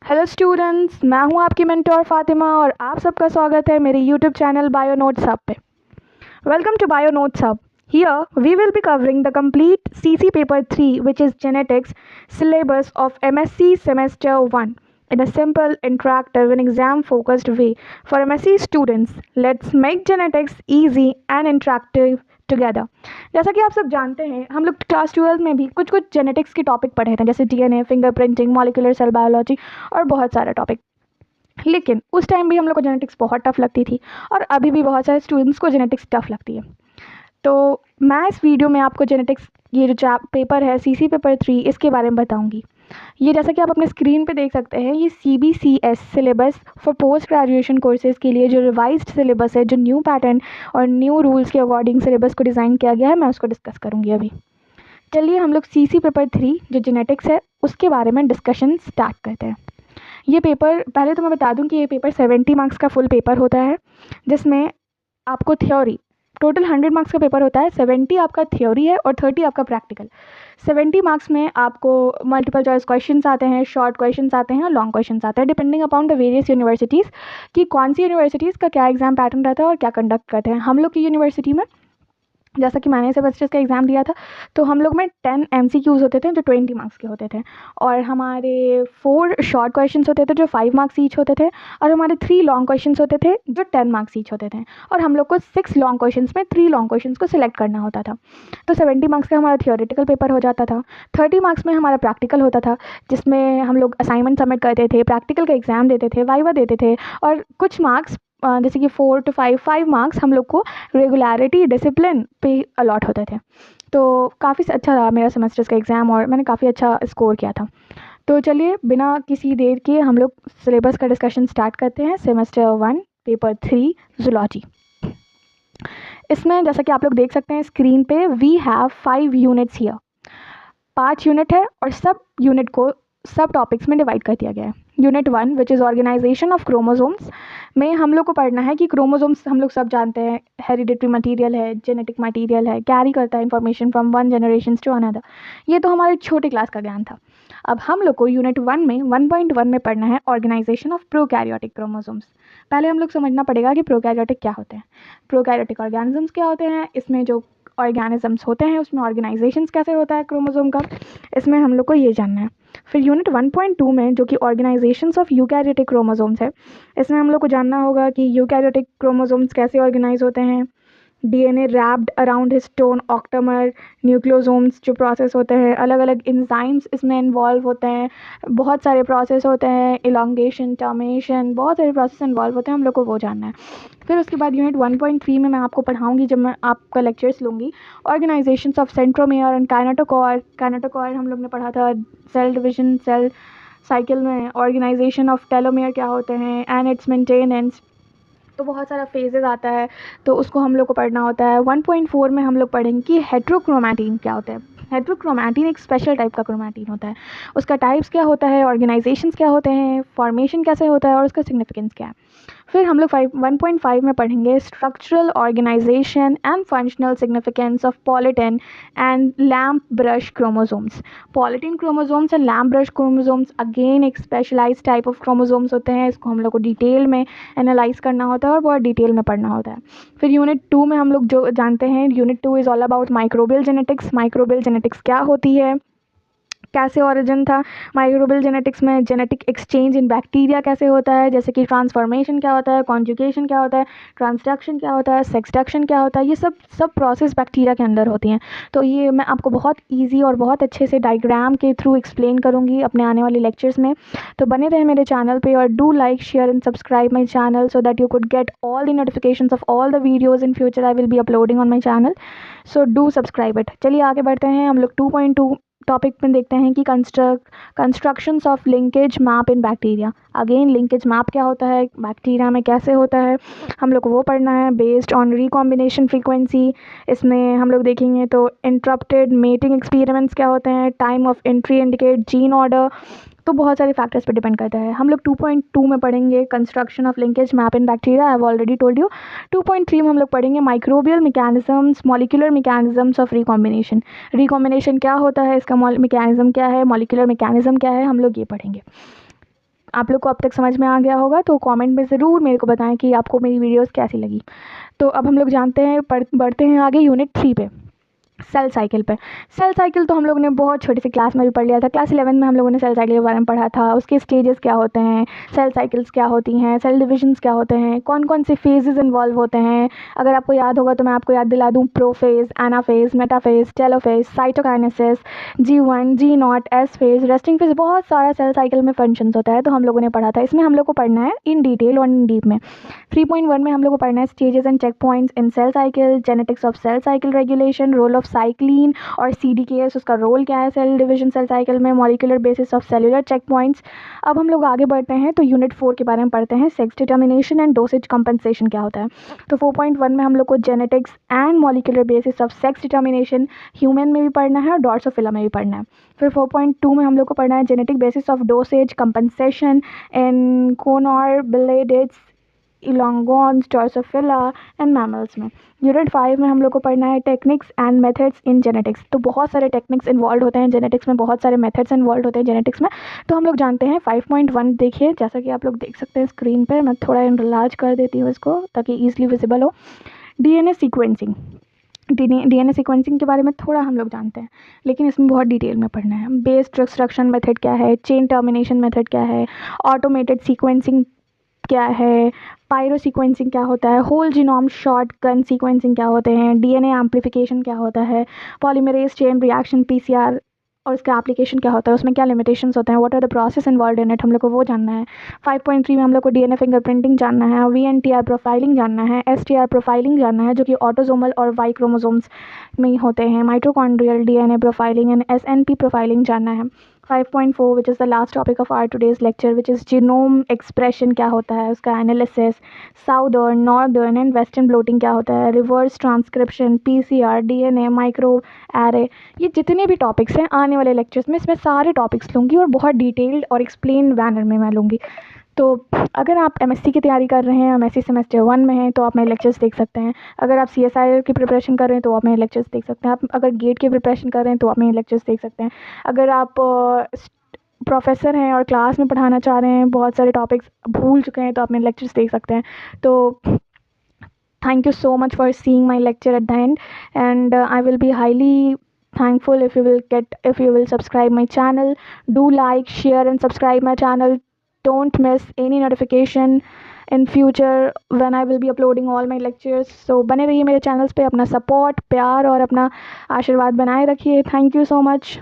Hello students, मैं हूं आपकी मेंटोर फातिमा और आप सबका स्वागत है मेरे YouTube channel Bio Notes Hub पे। Welcome to Bio Notes Hub. Here we will be covering the complete CC paper 3 which is genetics syllabus of MSc semester 1 in a simple, interactive and exam focused way for MSc students. Let's make genetics easy and interactive together. जैसा कि आप सब जानते हैं, हम लोग class 12 में भी कुछ कुछ जेनेटिक्स के टॉपिक पढ़े थे, जैसे DNA, fingerprinting, molecular cell biology और बहुत सारे टॉपिक। लेकिन उस टाइम भी हम लोग को जेनेटिक्स बहुत टफ लगती थी और अभी भी बहुत सारे स्टूडेंट्स को जेनेटिक्स टफ लगती है। तो मैं इस वीडियो में आपको जेनेटिक्स ये जो पेपर है सीसी पेपर 3 इसके बारे में बताऊंगी। ये जैसा कि आप अपने स्क्रीन पे देख सकते हैं, ये CBCS syllabus for post graduation courses के लिए जो रिवाइज्ड सिलेबस है, जो न्यू पैटर्न और न्यू रूल्स के अकॉर्डिंग सिलेबस को डिज़ाइन किया गया है, मैं उसको डिस्कस करूँगी अभी। चलिए हम लोग सीसी पेपर 3 जो जेनेटिक्स है उसके बारे में डिस्कशन स्टार्ट करते हैं। ये पेपर, पहले तो मैं बता दूं कि ये पेपर 70 मार्क्स का फुल पेपर होता है, जिसमें आपको थ्योरी, टोटल 100 मार्क्स का पेपर होता है। 70 आपका थ्योरी है और 30 आपका प्रैक्टिकल। 70 मार्क्स में आपको मल्टीपल चॉइस क्वेश्चंस आते हैं, शॉर्ट क्वेश्चंस आते हैं और लॉन्ग क्वेश्चंस आते हैं, depending upon the various universities कि कौन सी यूनिवर्सिटीज़ का क्या एग्जाम पैटर्न रहता है और क्या कंडक्ट करते हैं। हम लोग की यूनिवर्सिटी में, जैसा कि मैंने सेमेस्टर्स का एग्ज़ाम दिया था, तो हम लोग में 10 MCQs होते थे जो 20 मार्क्स के होते थे, और हमारे 4 शॉर्ट क्वेश्चंस होते थे जो 5 मार्क्स ईच होते थे, और हमारे 3 लॉन्ग क्वेश्चंस होते थे जो 10 मार्क्स ईच होते थे, और हम लोग को 6 लॉन्ग क्वेश्चंस में 3 लॉन्ग क्वेश्चंस को सिलेक्ट करना होता था। तो 70 मार्क्स का हमारा थियोरेटिकल पेपर हो जाता था। 30 मार्क्स में हमारा प्रैक्टिकल होता था, जिसमें हम लोग असाइनमेंट सबमिट करते थे, प्रैक्टिकल का एग्ज़ाम देते थे, वाइवा देते थे, और कुछ मार्क्स जैसे कि 4 to 5 मार्क्स हम लोग को रेगुलरिटी, डिसिप्लिन पे अलॉट होते थे। तो काफ़ी अच्छा रहा मेरा सेमेस्टर्स का एग्ज़ाम और मैंने काफ़ी अच्छा स्कोर किया था। तो चलिए बिना किसी देर के हम लोग सिलेबस का डिस्कशन स्टार्ट करते हैं। Semester 1 paper 3 zoology. इसमें जैसा कि आप लोग देख सकते हैं स्क्रीन पे, we have 5 units here. 5 unit है और सब यूनिट को सब टॉपिक्स में डिवाइड कर दिया गया है। Unit 1 which is organization of chromosomes में हम लोग को पढ़ना है कि क्रोमोसोम्स हम लोग सब जानते हैं हेरिडिटरी मटेरियल है, जेनेटिक मटेरियल है, कैरी करता है information from one generation to another. ये तो हमारे छोटे क्लास का ज्ञान था। अब हम लोग को यूनिट 1 में 1.1 में पढ़ना है ऑर्गेनाइजेशन ऑफ प्रोकैरियोटिक क्रोमोसोम्स। पहले हम लोग समझना पड़ेगा कि प्रोकैरियोटिक क्या होते हैं, प्रोकैरियोटिक ऑर्गेनिजम्स क्या होते हैं, इसमें जो ऑर्गेनिजम्स होते हैं उसमें ऑर्गेनाइजेशंस कैसे होता है क्रोमोसोम का, इसमें हम लोग को ये जानना है। फिर यूनिट 1.2 में जो कि ऑर्गेनाइजेशंस ऑफ यूकैरियोटिक क्रोमोसोम्स है, इसमें हम लोग को जानना होगा कि यूकैरियोटिक क्रोमोसोम्स कैसे ऑर्गेनाइज होते हैं, DNA wrapped around histone octamer, nucleosomes जो प्रोसेस होते हैं, अलग अलग इंजाइम्स इसमें इन्वॉल्व होते हैं, बहुत सारे प्रोसेस होते हैं, इलॉन्गेशन, टर्मिनेशन, बहुत सारे प्रोसेस इन्वॉल्व होते हैं, हम लोग को वो जानना है। फिर उसके बाद यूनिट 1.3 में मैं आपको पढ़ाऊंगी, जब मैं आपका लेक्चर्स लूँगी, organisations of centromere and kinetochore. Kinetochore हम लोग ने पढ़ा था सेल डिविजन, सेल साइकिल में। ऑर्गेनाइजेशन ऑफ टेलोमियर क्या होते हैं एंड इट्स मेंटेनेंस। तो बहुत सारा फेजेस आता है, तो उसको हम लोग को पढ़ना होता है। 1.4 में हम लोग पढ़ेंगे कि हेट्रोक्रोमैटिन क्या होता है। हेट्रोक्रोमैटिन एक स्पेशल टाइप का क्रोमैटिन होता है, उसका टाइप्स क्या होता है, ऑर्गेनाइजेशंस क्या होते हैं, फॉर्मेशन कैसे होता है और उसका सिग्निफिकेंस क्या है। फिर हम लोग 1.5 में पढ़ेंगे structural organisation and functional significance of polytene and lamp brush chromosomes. Polytene chromosomes and lamp brush chromosomes again एक स्पेशलाइज टाइप ऑफ क्रोमोसोम्स होते हैं, इसको हम लोग को डिटेल में एनालाइज करना होता है और बहुत डिटेल में पढ़ना होता है। फिर यूनिट 2 में हम लोग जो जानते हैं, unit 2 is all about microbial genetics. Microbial genetics क्या होती है, कैसे ओरिजिन था माइक्रोबियल जेनेटिक्स में, जेनेटिक एक्सचेंज इन बैक्टीरिया कैसे होता है, जैसे कि ट्रांसफॉर्मेशन क्या होता है, कॉन्जुगेशन क्या होता है, ट्रांसडक्शन क्या होता है, सेक्सडक्शन क्या होता है, ये सब प्रोसेस बैक्टीरिया के अंदर होती हैं। तो ये मैं आपको बहुत ईजी और बहुत अच्छे से डायग्राम के थ्रू एक्सप्लेन करूँगी अपने आने वाले लेक्चर्स में। तो बने रहे मेरे चैनल पे और do like, share and subscribe my channel so that you could get all the notifications of all the videos in future I will be uploading on my channel, so do subscribe it. चलिए आगे बढ़ते हैं, हम लोग 2.2 topic में देखते हैं कि constructions of linkage map in bacteria. Again linkage map क्या होता है, बैक्टीरिया में कैसे होता है, हम लोग को वो पढ़ना है बेस्ड ऑन रिकॉम्बिनेशन फ्रीक्वेंसी। इसमें हम लोग देखेंगे तो इंटरप्टेड मेटिंग एक्सपेरिमेंट्स क्या होते हैं, time of entry indicate gene order, तो बहुत सारे फैक्टर्स पे डिपेंड करता है। हम लोग 2.2 में पढ़ेंगे construction of linkage map in bacteria, I have already told you. 2.3 में हम लोग पढ़ेंगे microbial mechanisms, molecular mechanisms of recombination. Recombination क्या होता है, इसका मैकेनिज्म क्या है, मॉलिक्यूलर मैकेनिज्म क्या है, हम लोग ये पढ़ेंगे। आप लोग को अब तक समझ में आ गया होगा, तो कमेंट में ज़रूर मेरे को बताएं कि आपको मेरी वीडियोस कैसी लगी। तो अब हम लोग जानते हैं, बढ़ते हैं आगे यूनिट 3 पे, सेल साइकिल पे। सेल साइकिल तो हम लोगों ने बहुत छोटी सी क्लास में भी पढ़ लिया था। क्लास 11 में हम लोगों ने सेल साइकिल के बारे में पढ़ा था, उसके स्टेजेस क्या होते हैं, सेल साइकिल्स क्या होती हैं, सेल डिविजन्स क्या होते हैं, कौन कौन से फेजेस इन्वॉल्व होते हैं। अगर आपको याद होगा तो मैं आपको याद दिला दूँ, prophase, anaphase, metaphase, telophase, cytokinesis, G1, G0, S phase, resting phase, बहुत सारा सेल साइकिल में फंक्शंस होता है, तो हम लोगों ने पढ़ा था। इसमें हम लोग को पढ़ना है इन डिटेल और इन डीप में। 3.1 में हम लोग को पढ़ना है stages and check points in cell cycle, genetics of cell cycle regulation, role of cyclin और CDKS, उसका रोल क्या है सेल डिवीजन सेल साइकिल में, molecular basis of cellular check points. अब हम लोग आगे बढ़ते हैं तो यूनिट 4 के बारे में पढ़ते हैं, sex determination and dosage compensation क्या होता है। तो 4.1 में हम लोग को genetics and molecular basis of sex determination human में भी पढ़ना है और ड्रोसोफिला में भी पढ़ना है। फिर 4.2 में हम लोग को पढ़ना है genetic basis of dosage compensation in Caenorhabditis, elegans, Drosophila and mammals में। यूनिट 5 में हम लोग को पढ़ना है techniques and methods in genetics. तो बहुत सारे टेक्निक्स इन्वॉल्व होते हैं जेनेटिक्स में, बहुत सारे मेथड्स इन्वॉल्व होते हैं जेनेटिक्स में। तो हम लोग जानते हैं 5.1 देखिए, जैसा कि आप लोग देख सकते हैं स्क्रीन पर, मैं थोड़ा लार्ज कर देती हूँ इसको ताकि ईजिली विजिबल हो। DNA सीक्वेंसिंग, DNA सीक्वेंसिंग के बारे में थोड़ा हम लोग जानते हैं, लेकिन इसमें बहुत डिटेल में पढ़ना है। बेस ट्रांसक्रिप्शन मेथड क्या है, चेन टर्मिनेशन मेथड क्या है, ऑटोमेटेड सीक्वेंसिंग क्या है, पायरो सीक्वेंसिंग क्या होता है, whole genome shotgun sequencing क्या होते हैं, DNA एम्प्लीफिकेशन क्या होता है, पॉलीमरेज चेन रिएक्शन PCR और उसका एप्लीकेशन क्या होता है, उसमें क्या लिमिटेशंस होते हैं, what are the process involve in it, हम लोग को वो जानना है। 5.3 में हम लोग को DNA फिंगरप्रिंटिंग जानना है, VNTR प्रोफाइलिंग जानना है, STR प्रोफाइलिंग जानना है जो कि ऑटोसोमल और वाई क्रोमोसोम्स में होते हैं, mitochondrial DNA profiling and SNP profiling जानना है। 5.4 which is the last topic of our today's lecture, which is genome expression क्या होता है, उसका analysis, southern, northern and western blotting क्या होता है, reverse transcription, PCR, DNA, micro array, ये जितने भी टॉपिक्स हैं आने वाले लेक्चर्स में इसमें सारे टॉपिक्स लूँगी और बहुत डिटेल्ड और एक्सप्लेन मैनर में मैं लूँगी। तो अगर आप MSc की तैयारी कर रहे हैं, MSc सेमेस्टर 1 में हैं, तो आप मेरे लेक्चर्स देख सकते हैं। अगर आप CSIR की प्रिपरेशन कर रहे हैं तो आप मेरे लेक्चर्स देख सकते हैं। आप अगर गेट की प्रिपरेशन कर रहे हैं तो आप मेरे लेक्चर्स देख सकते हैं। अगर आप प्रोफेसर हैं और क्लास में पढ़ाना चाह रहे हैं, बहुत सारे टॉपिक्स भूल चुके हैं, तो आप मेरे लेक्चर्स देख सकते हैं। तो thank you so much for seeing my lecture at the end, and I will be highly thankful if you will subscribe my channel. Do like, share and subscribe my channel. Don't miss any notification in future when I will be uploading all my lectures. So बने रहिए मेरे channels पे, अपना support, प्यार और अपना आशीर्वाद बनाए रखिए। Thank you so much.